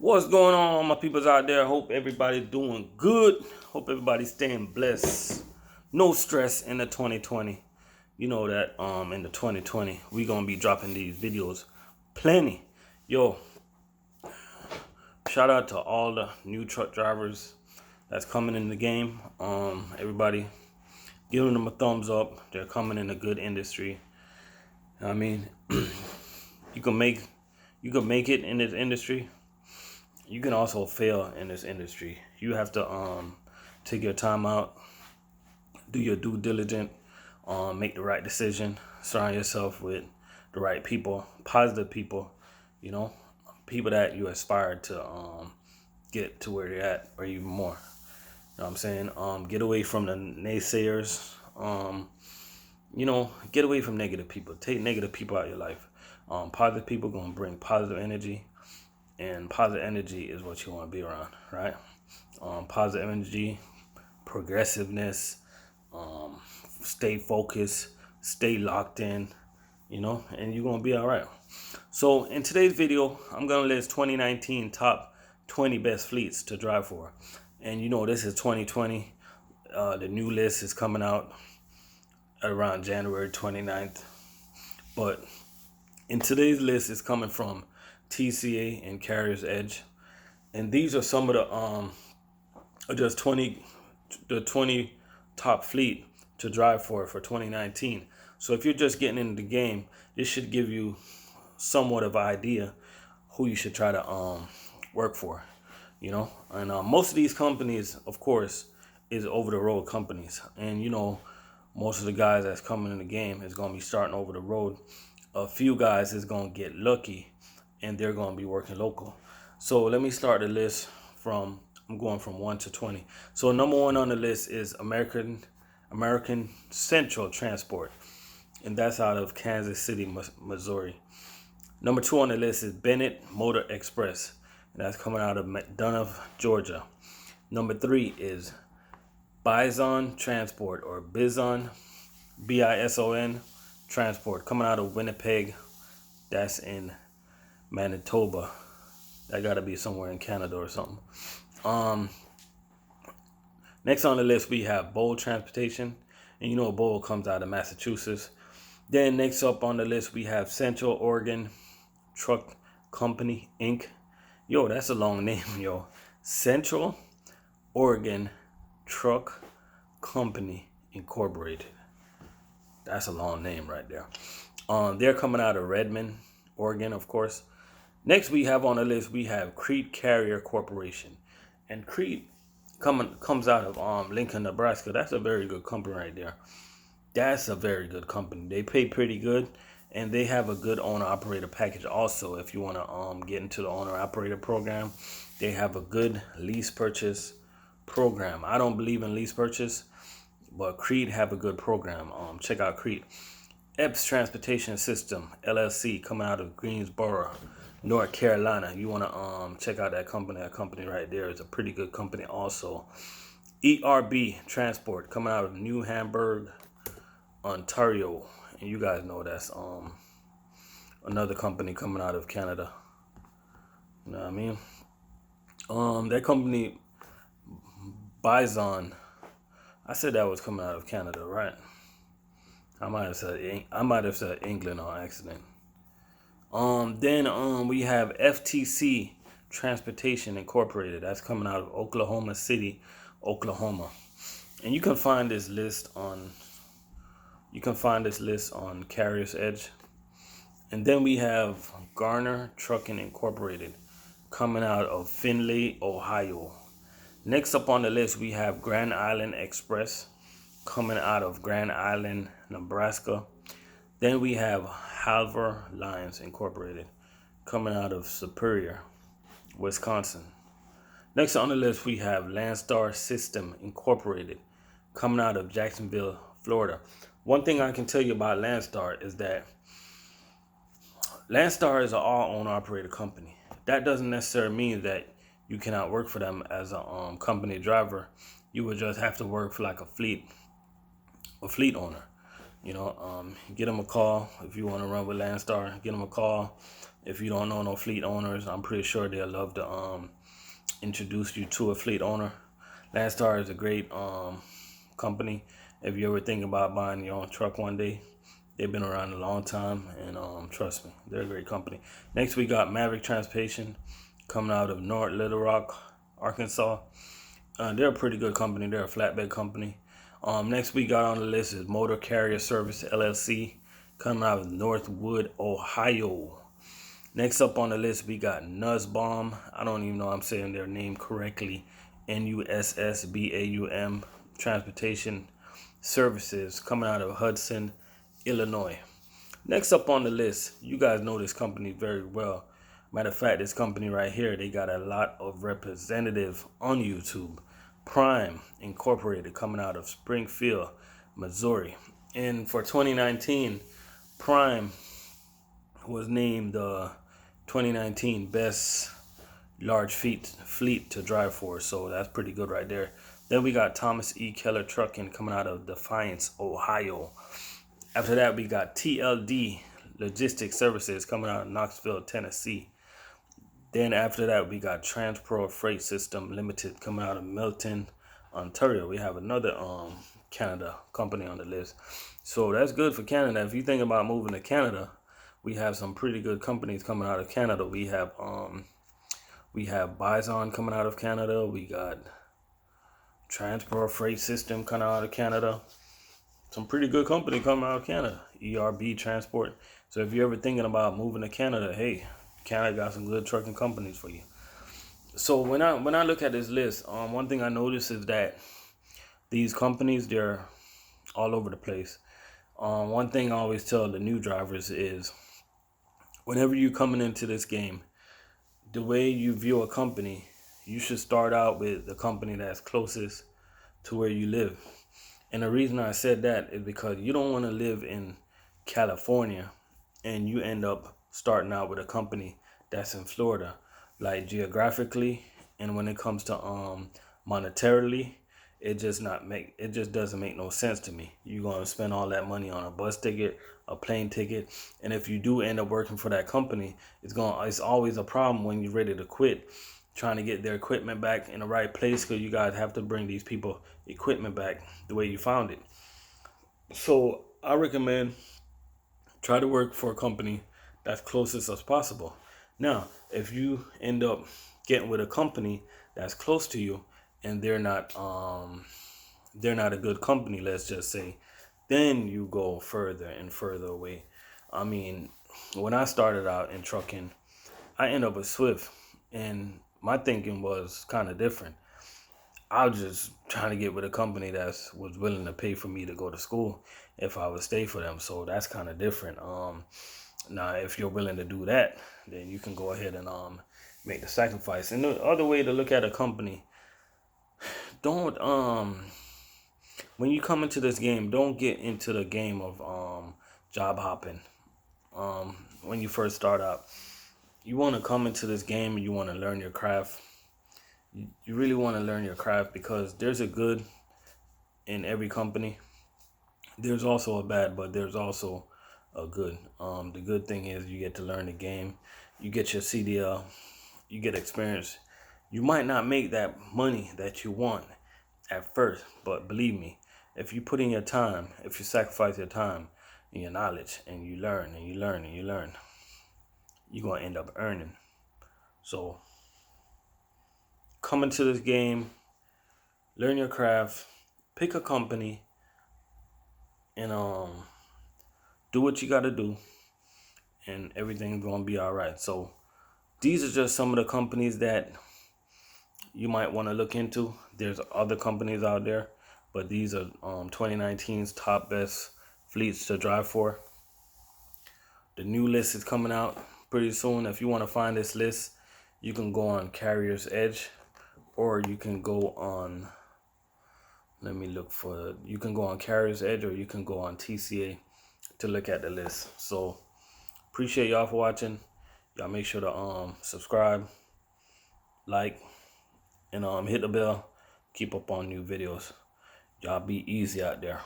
What's going on, all my peoples out there? Hope everybody's doing good. Hope everybody's staying blessed. No stress in the 2020. You know that in the 2020 we gonna be dropping these videos plenty. Yo, shout out to all the new truck drivers that's coming in the game. Everybody giving them a thumbs up. They're coming in a good industry. I mean, you can make it in this industry. You can also fail in this industry. You have to take your time out, do your due diligence, make the right decision, surround yourself with the right people, positive people, people that you aspire to get to where they're at or even more. You know what I'm saying? Get away from the naysayers. Get away from negative people. Take negative people out of your life. Positive people gonna bring positive energy. And positive energy is what you want to be around, right? Positive energy, progressiveness, stay focused, stay locked in, and you're going to be all right. So in today's video, I'm going to list 2019 top 20 best fleets to drive for. And this is 2020. The new list is coming out around January 29th. But in today's list, it's coming from TCA and Carrier's Edge, and these are some of the 20 top fleet to drive for 2019. So if you're just getting into the game, this should give you somewhat of an idea who you should try to work for, And most of these companies, of course, is over the road companies, and most of the guys that's coming in the game is going to be starting over the road. A few guys is going to get lucky and they're going to be working local. So let me start the list I'm going from 1 to 20. So number 1 on the list is American Central Transport, and that's out of Kansas City, Missouri. Number 2 on the list is Bennett Motor Express, and that's coming out of McDonough, Georgia. Number 3 is Bizon Transport, or Bizon, Bison Transport, coming out of Winnipeg. That's in Manitoba. That got to be somewhere in Canada or something. Next on the list, we have Bowl Transportation. And Bowl comes out of Massachusetts. Then next up on the list, we have Central Oregon Truck Company, Inc. Yo, that's a long name, yo. Central Oregon Truck Company, Incorporated. That's a long name right there. They're coming out of Redmond, Oregon, of course. Next we have on the list, we have Crete Carrier Corporation. And Crete comes out of Lincoln, Nebraska. That's a very good company right there. That's a very good company. They pay pretty good, and they have a good owner-operator package also. If you want to get into the owner-operator program, they have a good lease purchase program. I don't believe in lease purchase, but Crete have a good program. Check out Crete. Epps Transportation System, LLC, coming out of Greensboro, North Carolina. You want to check out that company. That company right there is a pretty good company also. ERB Transport, coming out of New Hamburg, Ontario. And you guys know that's another company coming out of Canada. You know what I mean? That company, Bizon, I said that was coming out of Canada, right? I might have said England on accident. Then we have FTC Transportation Incorporated. That's coming out of Oklahoma City, Oklahoma. And you can find this list on Carrier's Edge. And then we have Garner Truckin Incorporated, coming out of Findlay, Ohio. Next up on the list, we have Grand Island Express, coming out of Grand Island, Nebraska. Then we have Halver Lines Incorporated, coming out of Superior, Wisconsin. Next on the list, we have Landstar System Incorporated, coming out of Jacksonville, Florida. One thing I can tell you about Landstar is that Landstar is an all-owner operator company. That doesn't necessarily mean that you cannot work for them as a company driver. You would just have to work for like a fleet owner. Get them a call if you want to run with Landstar. Get them a call. If you don't know no fleet owners, I'm pretty sure they'll love to introduce you to a fleet owner. Landstar is a great company. If you ever think about buying your own truck one day, they've been around a long time, and trust me, they're a great company. Next, we got Maverick Transportation coming out of North Little Rock, Arkansas. They're a pretty good company. They're a flatbed company. Next we got on the list is Motor Carrier Service LLC coming out of Northwood, Ohio. Next up on the list we got Nussbaum. I don't even know if I'm saying their name correctly. Nussbaum Transportation Services coming out of Hudson, Illinois. Next up on the list, you guys know this company very well. Matter of fact, this company right here, they got a lot of representative on YouTube. Prime Incorporated coming out of Springfield, Missouri. And for 2019, Prime was named the 2019 best large fleet to drive for. So that's pretty good right there. Then we got Thomas E. Keller Truckin coming out of Defiance, Ohio. After that, we got TLD Logistics Services coming out of Knoxville, Tennessee. Then after that, we got Transport Freight System Limited coming out of Milton, Ontario. We have another Canada company on the list. So that's good for Canada. If you think about moving to Canada, we have some pretty good companies coming out of Canada. We have Bizon coming out of Canada. We got Transport Freight System coming out of Canada. Some pretty good company coming out of Canada. ERB Transport. So if you're ever thinking about moving to Canada, hey, Canada got some good trucking companies for you. So when I look at this list, one thing I notice is that these companies, they're all over the place. One thing I always tell the new drivers is, whenever you're coming into this game, the way you view a company, you should start out with the company that's closest to where you live. And the reason I said that is because you don't want to live in California and you end up starting out with a company that's in Florida. Like, geographically, and when it comes to monetarily, it just doesn't make no sense to me. You're gonna spend all that money on a bus ticket, a plane ticket, and if you do end up working for that company, it's always a problem when you're ready to quit, trying to get their equipment back in the right place, because you guys have to bring these people equipment back the way you found it. So I recommend try to work for a company that's closest as possible. Now, if you end up getting with a company that's close to you and they're not a good company, let's just say, then you go further and further away. I mean, when I started out in trucking, I ended up with Swift, and my thinking was kind of different. I was just trying to get with a company that was willing to pay for me to go to school if I would stay for them. So that's kind of different. Now, if you're willing to do that, then you can go ahead and make the sacrifice. And the other way to look at a company, don't when you come into this game, don't get into the game of job hopping. When you first start out, you want to come into this game and you want to learn your craft. You really want to learn your craft, because there's a good in every company. There's also a bad, but there's also a good. The good thing is you get to learn the game. You get your CDL. You get experience. You might not make that money that you want at first, but believe me, if you put in your time, if you sacrifice your time and your knowledge, and you learn and you learn and you learn, you're going to end up earning. So come into this game, learn your craft, pick a company, and do what you got to do, and everything's going to be all right. So these are just some of the companies that you might want to look into. There's other companies out there, but these are 2019's top best fleets to drive for. The new list is coming out pretty soon. If you want to find this list, you can go on Carrier's Edge, or you can go on, you can go on Carrier's Edge, or you can go on TCA to look at the list. So appreciate y'all for watching. Y'all make sure to subscribe, like, and hit the bell. Keep up on new videos. Y'all be easy out there.